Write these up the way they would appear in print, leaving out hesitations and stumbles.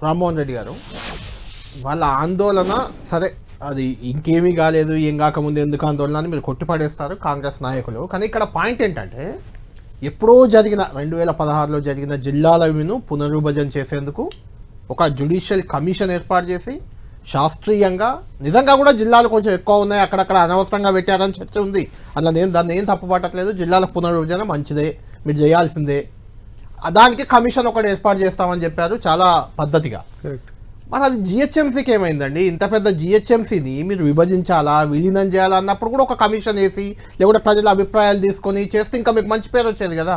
రామ్మోహన్ రెడ్డి గారు వాళ్ళ ఆందోళన సరే, అది ఇంకేమీ కాలేదు, ఏం కాకముందు ఎందుకు ఆందోళన అని మీరు కొట్టిపడేస్తారు కాంగ్రెస్ నాయకులు. కానీ ఇక్కడ పాయింట్ ఏంటంటే ఎప్పుడో జరిగిన 2016లో జరిగిన జిల్లాల పునర్విభజన చేసేందుకు ఒక జ్యుడిషియల్ కమిషన్ ఏర్పాటు చేసి శాస్త్రీయంగా నిజంగా కూడా జిల్లాలు కొంచెం ఎక్కువ ఉన్నాయి, అక్కడక్కడ అనవసరంగా పెట్టారని చర్చ ఉంది. అలా నేను దాన్ని ఏం తప్పు పట్టట్లేదు, జిల్లాల పునర్విభజన మంచిదే, మీరు చేయాల్సిందే. దానికి కమిషన్ ఒకటి ఏర్పాటు చేస్తామని చెప్పారు చాలా పద్ధతిగా. మరి అది జిహెచ్ఎంసీకి ఏమైందండి? ఇంత పెద్ద జిహెచ్ఎంసీని మీరు విభజించాలా, విలీనం చేయాలా అన్నప్పుడు కూడా ఒక కమిషన్ వేసి లేకుంటే ప్రజల అభిప్రాయాలు తీసుకొని చేస్తే ఇంకా మీకు మంచి పేరు వచ్చేది కదా.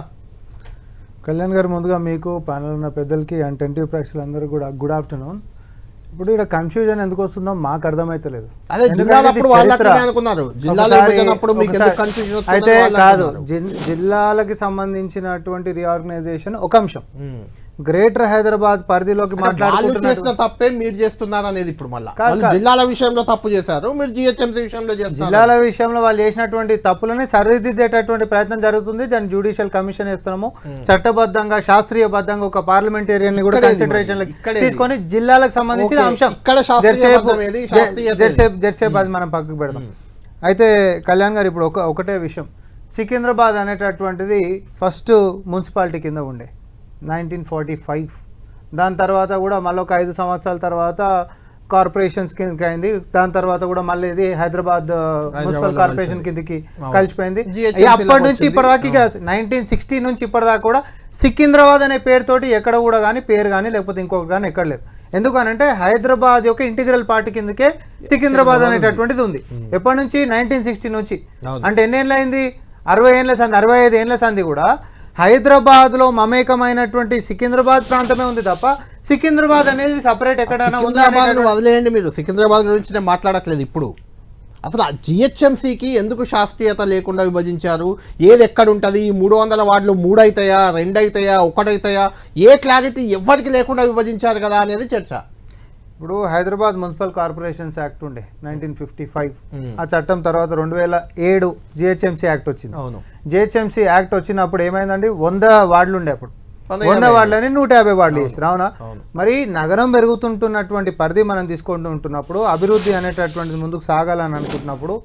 కళ్యాణ్ గారు, ముందుగా మీకు ప్యానల్ ఉన్న పెద్దలకి అండ్ టెంటివ్ ప్రేక్షకులందరూ కూడా గుడ్ ఆఫ్టర్నూన్. ఇప్పుడు ఇక్కడ కన్ఫ్యూజన్ ఎందుకు వస్తుందో మాకు అర్థమైతలేదు. అయితే కాదు, జిల్లాలకి సంబంధించినటువంటి రీఆర్గనైజేషన్ ఒక అంశం. గ్రేటర్ హైదరాబాద్ పరిధిలోకి మాట్లాడుతున్న తప్పే మీరు చేస్తున్నారు అనేది ఇప్పుడు మళ్ళీ జిల్లాల విషయంలో తప్పు చేశారు, మీరు జిహెచ్ఎంసీ విషయంలో చేస్తారు. జిల్లాల విషయంలో వాళ్ళు చేసినటువంటి తప్పులని సరిదిద్దేటటువంటి ప్రయత్నం జరుగుతుంది. దాన్ని జ్యుడిషియల్ కమిషన్ ఇస్తున్నాము, చట్టబద్ధంగా శాస్త్రీయబద్ధంగా ఒక పార్లమెంటేరియన్ ని కూడా కన్సిడరేషన్ తీసుకొని జిల్లాలకు సంబంధించిన అంశం జెర్సేపు అది మనం పక్కకు పెడదాం. అయితే కళ్యాణ్ గారు, ఇప్పుడు ఒకటే విషయం, సికింద్రాబాద్ అనేటటువంటిది ఫస్ట్ మున్సిపాలిటీ కింద ఉండే 1945. దాని తర్వాత కూడా మళ్ళీ ఒక 5 సంవత్సరాల తర్వాత కార్పొరేషన్స్ కిందకి అయింది. దాని తర్వాత కూడా మళ్ళీ ఇది హైదరాబాద్ మున్సిపల్ కార్పొరేషన్ కిందకి కలిసిపోయింది. అప్పటి నుంచి ఇప్పటిదాకా 1960 నుంచి ఇప్పటిదాకా కూడా సికింద్రాబాద్ అనే పేరుతోటి ఎక్కడ కూడా కానీ పేరు కానీ లేకపోతే ఇంకొకటి కానీ ఎక్కడ లేదు. ఎందుకనంటే హైదరాబాద్ యొక్క ఇంటిగ్రల్ పార్టీ కిందకే సికింద్రాబాద్ అనేటటువంటిది ఉంది. ఎప్పటి నుంచి? 1960 నుంచి. అంటే ఎన్నేళ్ళు అయింది? 60 ఏళ్ళ సంది, 65 ఏళ్ళ సంది కూడా హైదరాబాద్లో మమేకమైనటువంటి సికింద్రాబాద్ ప్రాంతమే ఉంది తప్ప సికింద్రాబాద్ అనేది సపరేట్ ఎక్కడైనా వదిలేయండి. మీరు సికింద్రాబాద్ గురించి నేను మాట్లాడట్లేదు. ఇప్పుడు అసలు ఆ జిహెచ్ఎంసీకి ఎందుకు శాస్త్రీయత లేకుండా విభజించారు? ఏది ఎక్కడ ఉంటుంది? 300 వార్డులు 3 అవుతాయా, 2 అవుతాయా, 1 అవుతాయా? ఏ క్లారిటీ ఎవరికి లేకుండా విభజించారు కదా అనేది చర్చ. ఇప్పుడు హైదరాబాద్ మున్సిపల్ కార్పొరేషన్స్ యాక్ట్ ఉండే 1955. ఆ చట్టం తర్వాత 2007 జిహెచ్ఎంసీ యాక్ట్ వచ్చింది. అవును, జిహెచ్ఎంసీ యాక్ట్ వచ్చినప్పుడు ఏమైందండి, 100 వార్డులు ఉండే. అప్పుడు 100 వార్డులని 150 వార్డులు చేస్తారు. అవునా? మరి నగరం పెరుగుతుంటున్నటువంటి పరిధి మనం తీసుకుంటూ ఉంటున్నప్పుడు, అభివృద్ధి అనేటటువంటిది ముందుకు సాగాలని అనుకుంటున్నప్పుడు,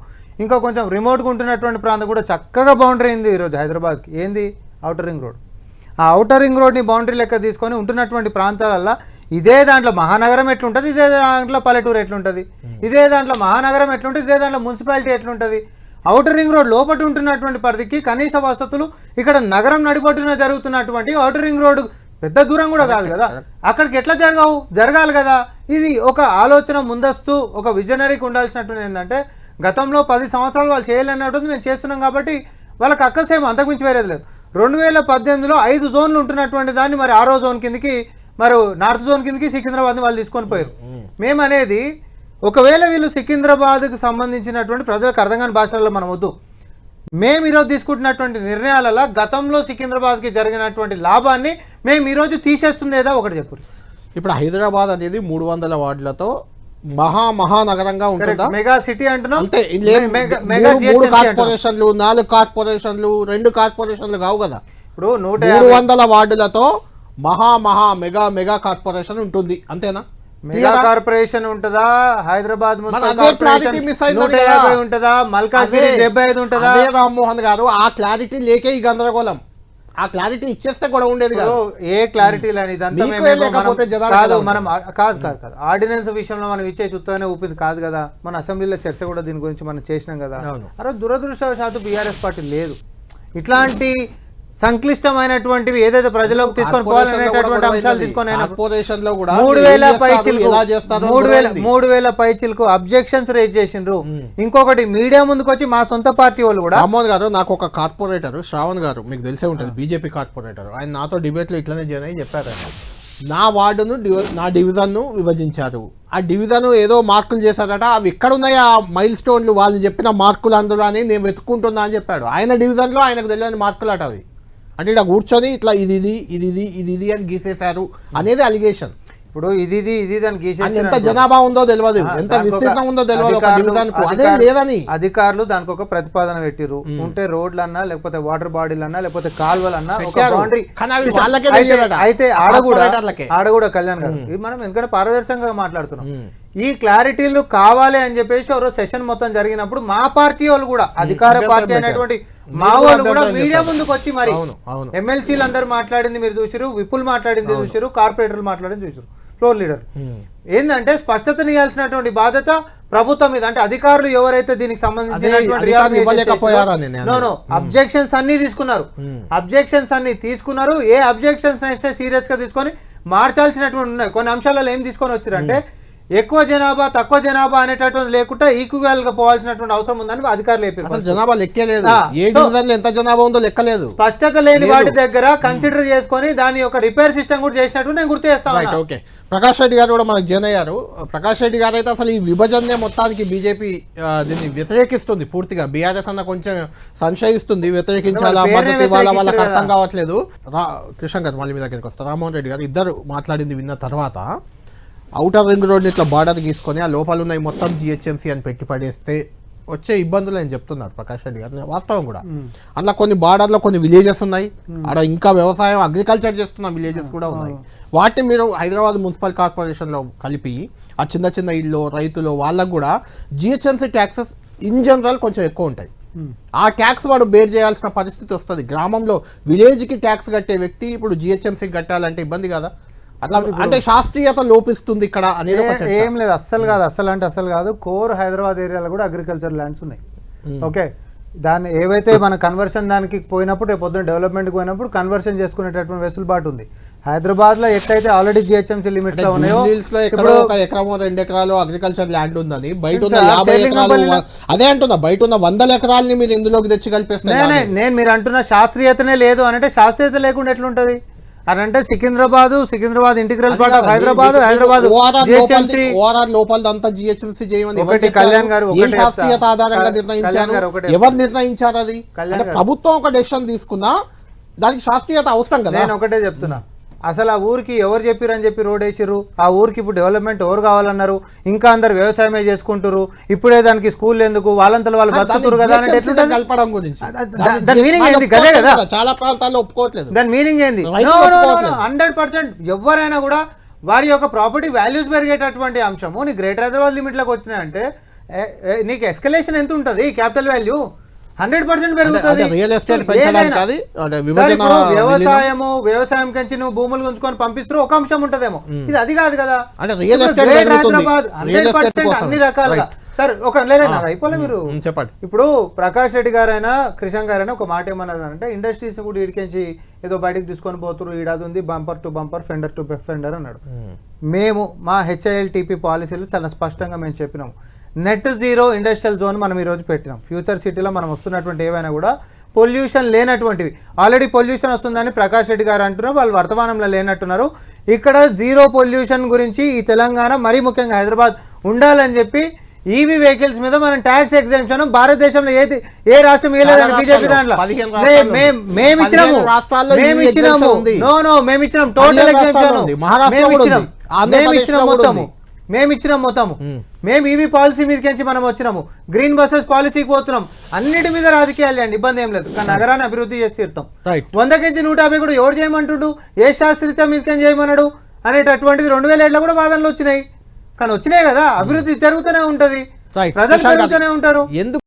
ఇంకా కొంచెం రిమోట్గా ఉంటున్నటువంటి ప్రాంతం కూడా చక్కగా బౌండరీ అయింది ఈరోజు హైదరాబాద్కి. ఏంది? Outer ring road. ఆ ఔటర్ రింగ్ రోడ్ని బౌండరీ లెక్క తీసుకొని ఉంటున్నటువంటి ప్రాంతాలల్లో ఇదే దాంట్లో మహానగరం ఎట్లుంటుంది, ఇదే దాంట్లో పల్లెటూరు ఎట్లుంటుంది, ఇదే దాంట్లో మహానగరం ఎట్లుంటుంది, ఇదే దాంట్లో మున్సిపాలిటీ ఎట్లుంటుంది. ఔటర్ రింగ్ రోడ్ లోపల ఉంటున్నటువంటి పరిధికి కనీస వసతులు ఇక్కడ నగరం నడిపట్టున జరుగుతున్నటువంటి ఔటర్ రింగ్ రోడ్ పెద్ద దూరం కూడా కాదు కదా, అక్కడికి ఎట్లా జరగాలి కదా. ఇది ఒక ఆలోచన, ముందస్తు ఒక విజనరీకి ఉండాల్సినటువంటి ఏంటంటే, గతంలో 10 సంవత్సరాలు వాళ్ళు చేయలేనటువంటి మేము చేస్తున్నాం కాబట్టి వాళ్ళకి అక్కసేమో, అంతకుమించి వేరేది లేదు. 2018లో 5 జోన్లు ఉంటున్నటువంటి దాన్ని మరి 6వ జోన్ కిందకి, మరి నార్త్ జోన్ కిందకి సికింద్రాబాద్ని వాళ్ళు తీసుకొని పోయారు. మేమనేది, ఒకవేళ వీళ్ళు సికింద్రాబాద్కి సంబంధించినటువంటి ప్రజలకు అర్థం కాని భాషలలో మనం వద్దు, మేము ఈరోజు తీసుకుంటున్నటువంటి నిర్ణయాలలో గతంలో సికింద్రాబాద్కి జరిగినటువంటి లాభాన్ని మేము ఈరోజు తీసేస్తుందేదా ఒకటి చెప్పు. ఇప్పుడు హైదరాబాద్ అనేది 300 వార్డులతో మహానగరంగా ఉంటుందా? మెగా సిటీ అంటున్నాం. అంటే 3 కార్పొరేషన్లు, 4 కార్పొరేషన్లు, 2 కార్పొరేషన్లు కావు కదా. ఇప్పుడు 300 వార్డులతో మెగా కార్పొరేషన్ ఉంటుంది, అంతేనా? మెగా కార్పొరేషన్ ఉంటుందా? హైదరాబాద్ 150 ఉంటుందా? మల్కాజ్గిరి 75 ఉంటుందా? రామ్మోహన్ గారు, ఆ క్లారిటీ లేకే ఈ గందరగోళం. ఆ క్లారిటీ ఇచ్చేస్తే కూడా ఉండేది కాదు. ఏ క్లారిటీ లేని కాదు, మనం కాదు ఆర్డినెన్స్ విషయంలో మనం ఇచ్చే చూస్తూనే ఊపింది కాదు కదా. మన అసెంబ్లీలో చర్చ కూడా దీని గురించి మనం చేసినాం కదా. అరే దురదృష్టవశాత్తు బీఆర్ఎస్ పార్టీ లేదు. ఇట్లాంటి సంక్లిష్టమైనటువంటివి ఏదైతే ప్రజలకు తీసుకొని పోవాలనేటటువంటి అంశాలు తీసుకొని 3,000 పైచిలకు అబ్జెక్షన్స్ రేజ్ చేసిండ్రు. ఇంకొకటి, మీడియా ముందుకు వచ్చి మా సొంత పార్టీ వాళ్ళు కూడా. రామ్మోహన్ గారు, నాకు ఒక కార్పొరేటర్ శ్రావణ్ గారు, మీకు తెలిసే ఉంటుంది, బీజేపీ కార్పొరేటర్, ఆయన నాతో డిబేట్లో ఇట్లనే చేయని చెప్పారు. నా వార్డును, నా డివిజన్ను విభజించారు. ఆ డివిజన్ ఏదో మార్కులు చేశారట, అవి ఎక్కడున్నాయి ఆ మైల్ స్టోన్లు, వాళ్ళు చెప్పిన మార్కులు అందులో అని నేను వెతుక్కుంటున్నా అని చెప్పాడు. ఆయన డివిజన్లో ఆయనకు తెలియని మార్కులు అట అవి. అంటే ఇలా కూర్చొని ఇట్లా ఇది అని గీసేశారు అనేది అలిగేషన్. ఇప్పుడు ఇది దాన్ని అని గీసేసి ఎంత జనాభా ఉందో తెలియదు, ఎంత విస్తీర్ణం ఉందో తెలియదు ఒక డివిజన్ కు. అదే లేదని అధికారులు దానికి ఒక ప్రతిపాదన పెట్టిరు. ఉంటే రోడ్లన్నా లేకపోతే వాటర్ బాడీలన్నా లేకపోతే కాలువలన్నా ఒక బౌండరీ. అయితే ఆడ కూడా కళ్యాణ్ గారు ఇది మనం ఎందుకంటే పారదర్శకంగా మాట్లాడుతున్నాం. ఈ క్లారిటీలు కావాలి అని చెప్పేసి ఒక సెషన్ మొత్తం జరిగినప్పుడు మా పార్టీ వాళ్ళు కూడా అధికార పార్టీ అనేటువంటి మా వాళ్ళు కూడా మీడియా ముందుకు వచ్చి మరి ఎమ్మెల్సీలు అందరు మాట్లాడింది మీరు చూసారు, విపుల్ మాట్లాడింది చూసారు, కార్పొరేటర్లు మాట్లాడింది చూసారు, ఫ్లోర్ లీడర్. ఏంటంటే స్పష్టతనియాల్సినటువంటి బాధ్యత ప్రభుత్వం మీద, అంటే అధికారులు ఎవరైతే దీనికి సంబంధించినటువంటి అబ్జెక్షన్స్ అన్ని తీసుకున్నారు. ఏ అబ్జెక్షన్స్ అయితే సీరియస్ గా తీసుకొని మార్చాల్సినటువంటి ఉన్నాయి. కొన్ని అంశాలలో ఏం తీసుకొని వచ్చారంటే ఎక్కువ జనాభా తక్కువ జనాభా అనేటటువంటి లేకుండా ఈక్వల్ గా పోవాల్సినటువంటి అవసరం ఉందని అధికారులు చెప్పారు. జనాభా లెక్కలేదు, ఎంత జనాభా ఉందో లెక్కలేదు. స్పష్టత లేని వాటి దగ్గర కన్సిడర్ చేసుకొని దాని యొక్క రిపేర్ సిస్టమ్ కూడా చేసినట్టు నేను గుర్తు చేస్తాను. ఓకే, ప్రకాష్ రెడ్డి గారు కూడా మనకు జాయిన్ అయ్యారు. ప్రకాష్ రెడ్డి గారు అయితే అసలు ఈ విభజనే మొత్తానికి బీజేపీ దీన్ని వ్యతిరేకిస్తుంది పూర్తిగా. బీఆర్ఎస్ అన్న కొంచెం సంశయిస్తుంది, వ్యతిరేకించాలా మద్దతు ఇవ్వాలా వాళ్ళకి అర్థం కావట్లేదు. కృష్ణ గారు మళ్ళీ మీ దగ్గరికి వస్తారు. రామ్మోహన్ రెడ్డి గారు ఇద్దరు మాట్లాడింది విన్న తర్వాత ఔటర్ రింగ్ రోడ్ని ఇట్లా బార్డర్ గీసుకొని ఆ లోపల ఉన్నాయి మొత్తం జిహెచ్ఎంసీ అని పెట్టి పడేస్తే వచ్చే ఇబ్బందులు అని చెప్తున్నారు ప్రకాష్ రెడ్డి గారు. వాస్తవం కూడా అందులో కొన్ని బార్డర్లో కొన్ని విలేజెస్ ఉన్నాయి, అక్కడ ఇంకా వ్యవసాయం అగ్రికల్చర్ చేస్తున్న విలేజెస్ కూడా ఉన్నాయి. వాటిని మీరు హైదరాబాద్ మున్సిపల్ కార్పొరేషన్లో కలిపి ఆ చిన్న చిన్న ఇల్లు రైతులు వాళ్ళకు కూడా జిహెచ్ఎంసీ ట్యాక్సెస్ ఇన్ జనరల్ కొంచెం ఎక్కువ ఉంటాయి. ఆ ట్యాక్స్ వాడు బేర్ చేయాల్సిన పరిస్థితి వస్తుంది. గ్రామంలో విలేజ్కి ట్యాక్స్ కట్టే వ్యక్తి ఇప్పుడు జిహెచ్ఎంసీకి కట్టాలంటే ఇబ్బంది కదా. అట్లా అంటే శాస్త్రీయత లోపిస్తుంది ఇక్కడ అనేది ఏం లేదు. అస్సలు కాదు. కోర్ హైదరాబాద్ ఏరియాలో కూడా అగ్రికల్చర్ ల్యాండ్స్ ఉన్నాయి. ఓకే, దాన్ని ఏవైతే మన కన్వర్షన్ దానికి పోయినప్పుడు రేపు పొద్దున్న డెవలప్మెంట్కి పోయినప్పుడు కన్వర్షన్ చేసుకునేటటువంటి వెసులుబాటు ఉంది. హైదరాబాద్ లో ఎక్కడైతే ఆల్రెడీ జిహెచ్ఎంసీ లిమిట్స్ లో ఉన్నాయో ఇప్పుడు 1 ఎకరం 2 ఎకరాలు అగ్రికల్చర్ ల్యాండ్ ఉందని బయట ఉన్న 50 ఎకరాలు అదే అంటున్నా, బయట ఉన్న 100 ఎకరాలని మీరు ఇందులోకి తెచ్చి కలిపేస్తారు. నేను మీరు అంటున్న శాస్త్రీయతనే లేదు అంటే శాస్త్రీయత లేకుండా ఎట్లుంటది అంటే Secunderabad integral part of Hyderabad GHMC లోపలంతా జిహెచ్ఎంసీ చేయమని కళ్యాణ్ గారు శాస్త్రీయత ఆధారంగా నిర్ణయించారు. ఎవరు నిర్ణయించారు? అది ప్రభుత్వం ఒక డెసిషన్ తీసుకున్నా దానికి శాస్త్రీయత అవసరం కదా. నేను ఒకటే చెప్తున్నా, అసలు ఆ ఊరికి ఎవరు చెప్పారని చెప్పి రోడ్ వేసిర్రు? ఆ ఊరికి ఇప్పుడు డెవలప్మెంట్ ఎవరు కావాలన్నారు? ఇంకా అందరు వ్యవసాయమే చేసుకుంటారు. ఇప్పుడే దానికి స్కూల్ ఎందుకు? వాళ్ళంతా వాళ్ళు బతుకుతారు కదా కలపడం గురించి దాని మీనింగ్ ఏంది? గదే కదా చాలా ప్రాంతాల్లో ఒప్పుకోవట్లేదు. దాని మీనింగ్ ఏంది? 100% ఎవరైనా కూడా వారి యొక్క ప్రాపర్టీ వాల్యూస్ పెరిగేటటువంటి అంశము నీ గ్రేటర్ హైదరాబాద్ లిమిట్లోకి వచ్చినాయంటే నీకు ఎస్కలేషన్ ఎంత ఉంటుంది? క్యాపిటల్ వాల్యూ 100% పెరుగుతుంది. వ్యవసాయం కంచి నువ్వు భూములు ఉంచుకొని పంపిస్తూ ఒక అంశం ఉంటదేమో, ఇది అది కాదు కదా. హైదరాబాద్ 100% అన్ని రకాలుగా. సరే ఒక అయిపోలే మీరు చెప్పండి. ఇప్పుడు ప్రకాష్ రెడ్డి గారైనా కృష్ణ గారైనా ఒక మాట ఏమన్నారు అంటే ఇండస్ట్రీస్ కూడా ఇడికించి ఏదో బయటకు తీసుకొని పోతున్నారు, ఈడాది ఉంది bumper to bumper fender to fender అన్నాడు. మేము మా HILTP పాలసీలు చాలా స్పష్టంగా మేము చెప్పినాము. నెట్ జీరో ఇండస్ట్రియల్ జోన్ మనం ఈరోజు పెట్టినాం. ఫ్యూచర్ సిటీలో మనం వస్తున్నటువంటి ఏవైనా కూడా పొల్యూషన్ లేనటువంటివి. ఆల్రెడీ పొల్యూషన్ వస్తుందని ప్రకాష్ రెడ్డి గారు అంటున్నారు, వాళ్ళు వర్తమానంలో లేనట్టున్నారు. ఇక్కడ జీరో పొల్యూషన్ గురించి ఈ తెలంగాణ మరీ ముఖ్యంగా హైదరాబాద్ ఉండాలని చెప్పి ఈవీ వెహికల్స్ మీద మనం ట్యాక్స్ ఎగ్జామ్షన్ భారతదేశంలో ఏ రాష్ట్రం ఇవ్వలేదని బీజేపీ దాంట్లో మేమిచ్చినాము టోటల్ ఎగ్జామ్షన్ మేమిచ్చినాం మొత్తము. మేము ఈవీ పాలసీ మీదకించి మనం వచ్చినాము. గ్రీన్ బస్సెస్ పాలసీకి పోతున్నాం. అన్నిటి మీద రాజకీయాలు అండి, ఇబ్బంది ఏం లేదు. కానీ నగరాన్ని అభివృద్ధి చేసి తీరుతాం. 100కి 150 కూడా ఎవరు చేయమంటుడు? ఏ శాస్త్రీయత మీదకని చేయమన్నాడు అనేటటువంటిది 2007లో కూడా వాదనలు వచ్చినాయి. కానీ వచ్చినాయి కదా, అభివృద్ధి జరుగుతూనే ఉంటది, ప్రజలు జరుగుతూనే ఉంటారు.